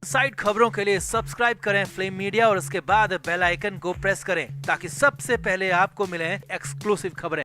Side खबरों के लिए सब्सक्राइब करें फ्लेम मीडिया और उसके बाद बेल आइकन को प्रेस करें ताकि सबसे पहले आपको मिले एक्सक्लूसिव खबरें।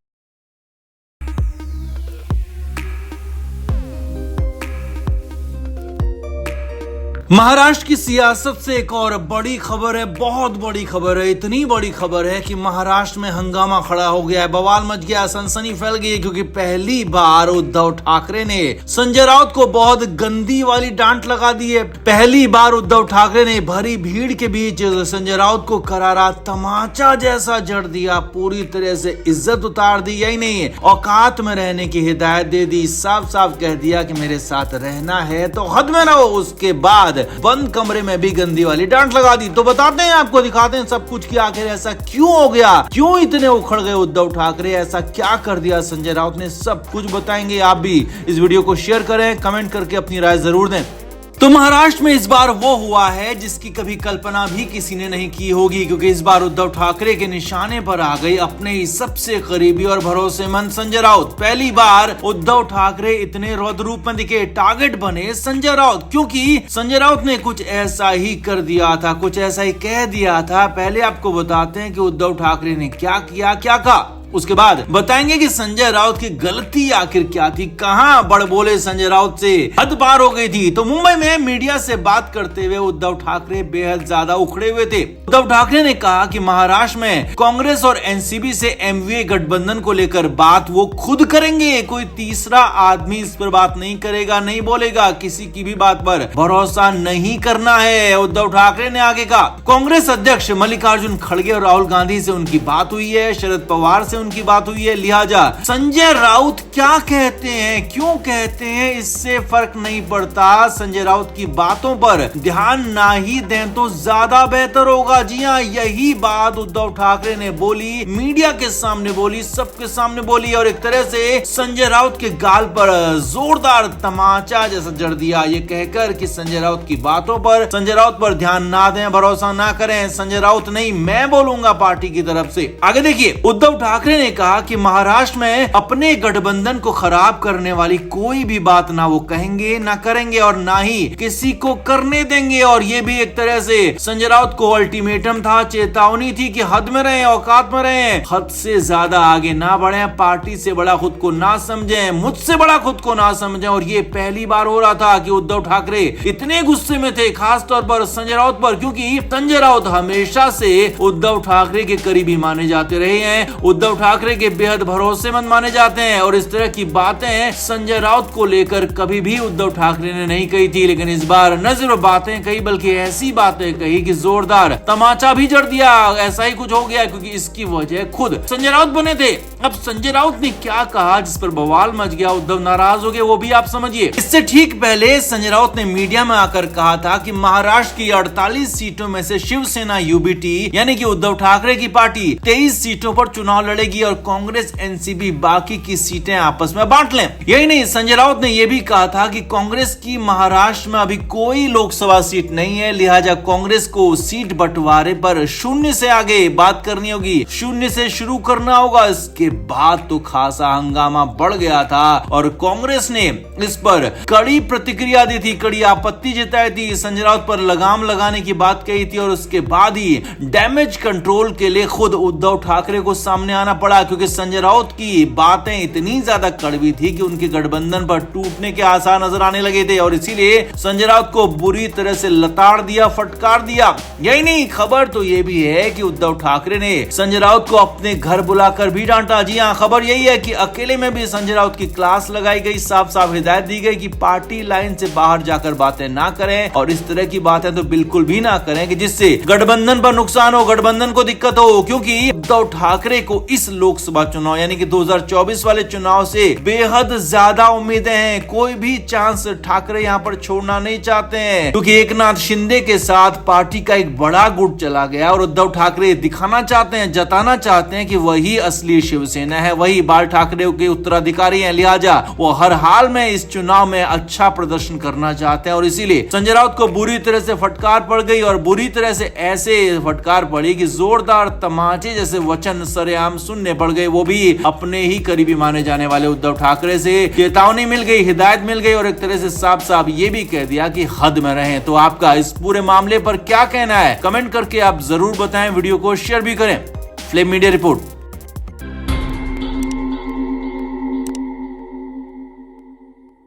महाराष्ट्र की सियासत से एक और बड़ी खबर है, बहुत बड़ी खबर है। इतनी बड़ी खबर है कि महाराष्ट्र में हंगामा खड़ा हो गया है, बवाल मच गया, सनसनी फैल गई है, क्योंकि पहली बार उद्धव ठाकरे ने संजय राउत को बहुत गंदी वाली डांट लगा दी है। पहली बार उद्धव ठाकरे ने भरी भीड़ के बीच संजय राउत को करारा तमाचा जैसा जड़ दिया, पूरी तरह से इज्जत उतार दी। यही नहीं, औकात में रहने की हिदायत दे दी, साफ साफ कह दिया कि मेरे साथ रहना है तो हद में रहो। उसके बाद बंद कमरे में भी गंदी वाली डांट लगा दी। तो बताते हैं, आपको दिखाते हैं सब कुछ कि आखिर ऐसा क्यों हो गया, क्यों इतने उखड़ गए उद्धव ठाकरे, ऐसा क्या कर दिया संजय राउत ने, सब कुछ बताएंगे। आप भी इस वीडियो को शेयर करें, कमेंट करके अपनी राय जरूर दें। तो महाराष्ट्र में इस बार वो हुआ है जिसकी कभी कल्पना भी किसी ने नहीं की होगी, क्योंकि इस बार उद्धव ठाकरे के निशाने पर आ गई अपने ही सबसे करीबी और भरोसेमंद संजय राउत। पहली बार उद्धव ठाकरे इतने रौद्र रूप में दिखे, टारगेट बने संजय राउत, क्योंकि संजय राउत ने कुछ ऐसा ही कर दिया था, कुछ ऐसा ही कह दिया था। पहले आपको बताते हैं कि उद्धव ठाकरे ने क्या किया, क्या कहा, उसके बाद बताएंगे कि संजय राउत की गलती आखिर क्या थी, कहां बड़बोले संजय राउत से हद पार हो गई थी। तो मुंबई में मीडिया से बात करते हुए उद्धव ठाकरे बेहद ज्यादा उखड़े हुए थे। उद्धव ठाकरे ने कहा कि महाराष्ट्र में कांग्रेस और एनसीबी से एमवीए गठबंधन को लेकर बात वो खुद करेंगे, कोई तीसरा आदमी इस पर बात नहीं करेगा, नहीं बोलेगा, किसी की भी बात पर भरोसा नहीं करना है। उद्धव ठाकरे ने आगे कहा, कांग्रेस अध्यक्ष मल्लिकार्जुन खड़गे और राहुल गांधी से उनकी बात हुई है, शरद पवार से उनकी बात हुई है, लिहाजा संजय राउत क्या कहते हैं, क्यों कहते हैं, इससे फर्क नहीं पड़ता। संजय राउत की बातों पर ध्यान ना ही दें तो ज्यादा बेहतर होगा। जी हाँ, यही बात उद्धव ठाकरे ने बोली, मीडिया के सामने बोली, सबके सामने बोली, और एक तरह से संजय राउत के गाल पर जोरदार तमाचा जैसा जड़ दिया, ये कहकर कि संजय राउत की बातों पर, संजय राउत पर ध्यान ना दें, भरोसा ना करें। संजय राउत नहीं, मैं बोलूंगा पार्टी की तरफ से। आगे देखिए, उद्धव ठाकरे ने कहा कि महाराष्ट्र में अपने गठबंधन को खराब करने वाली कोई भी बात ना वो कहेंगे, ना करेंगे और ना ही किसी को करने देंगे। और ये भी एक तरह से संजय राउत को अल्टीमेटम था, चेतावनी थी कि हद में रहें, औकात में रहें, हद से ज्यादा आगे ना बढ़े, पार्टी से बड़ा खुद को ना समझें, मुझसे बड़ा खुद को ना समझें। और ये पहली बार हो रहा था कि उद्धव ठाकरे इतने गुस्से में थे, खासतौर पर संजय राउत पर, क्योंकि संजय राउत हमेशा से उद्धव ठाकरे के करीबी माने जाते रहे हैं, उद्धव ठाकरे के बेहद भरोसेमंद माने जाते हैं। और इस तरह की बातें संजय राउत को लेकर कभी भी उद्धव ठाकरे ने नहीं कही थी, लेकिन इस बार न सिर्फ बातें कही बल्कि ऐसी बातें कही कि जोरदार तमाचा भी जड़ दिया। ऐसा ही कुछ हो गया, क्योंकि इसकी वजह खुद संजय राउत बने थे। अब संजय राउत ने क्या कहा जिस पर बवाल मच गया, उद्धव नाराज हो गए, वो भी आप समझिए। इससे ठीक पहले संजय राउत ने मीडिया में आकर कहा था कि महाराष्ट्र की 48 सीटों में से शिवसेना यूबीटी यानी कि उद्धव ठाकरे की पार्टी 23 सीटों पर चुनाव लड़ेगी और कांग्रेस एनसीबी बाकी की सीटें आपस में बांट लें। यही नहीं, संजय राउत ने यह भी कहा था कि कांग्रेस की महाराष्ट्र में अभी कोई लोकसभा सीट नहीं है, लिहाजा कांग्रेस को सीट बंटवारे पर शून्य से आगे बात करनी होगी, शून्य से शुरू करना होगा। इसके बाद तो खासा हंगामा बढ़ गया था और कांग्रेस ने इस पर कड़ी प्रतिक्रिया दी थी, कड़ी आपत्ति जताई थी, संजय राउत पर लगाम लगाने की बात कही थी। और उसके बाद ही डैमेज कंट्रोल के लिए खुद उद्धव ठाकरे को सामने आना पड़ा, क्योंकि संजय राउत की बातें इतनी ज्यादा कड़वी थी कि उनके गठबंधन पर टूटने के आसार नजर आने लगे थे। और इसीलिए संजय राउत को बुरी तरह से लताड़ दिया, फटकार दिया। यही नहीं, खबर तो ये भी है कि उद्धव ठाकरे ने संजय राउत को अपने घर बुलाकर भी डांटा। जी हाँ, खबर यही है कि अकेले में भी संजय राउत की क्लास लगाई गई, साफ साफ हिदायत दी गई कि पार्टी लाइन से बाहर जाकर बातें ना करें और इस तरह की बातें तो बिल्कुल भी ना करें कि जिससे गठबंधन पर नुकसान हो, गठबंधन को दिक्कत हो। क्योंकि उद्धव ठाकरे को इस लोकसभा चुनाव यानी कि 2024 वाले चुनाव से बेहद ज्यादा उम्मीदें हैं। कोई भी चांस ठाकरे यहाँ पर छोड़ना नहीं चाहते हैं, क्योंकि एकनाथ शिंदे के साथ पार्टी का एक बड़ा गुट चला गया और उद्धव ठाकरे दिखाना चाहते हैं, जताना चाहते हैं कि वही असली शिवसेना है, वही बाल ठाकरे के उत्तराधिकारी हैं। लिहाजा वो हर हाल में इस चुनाव में अच्छा प्रदर्शन करना चाहते हैं और इसीलिए संजय राउत को बुरी तरह से फटकार पड़ गई और बुरी तरह से ऐसे फटकार पड़ी कि जोरदार तमाचे जैसे वचन सरेआम सुनने पड़ गए, वो भी अपने ही करीबी माने जाने वाले उद्धव ठाकरे से। चेतावनी मिल गई, हिदायत मिल गई और एक तरह से साफ साफ ये भी कह दिया कि हद में रहें। तो आपका इस पूरे मामले पर क्या कहना है, कमेंट करके आप जरूर बताएं, वीडियो को शेयर भी करें। Flame media report.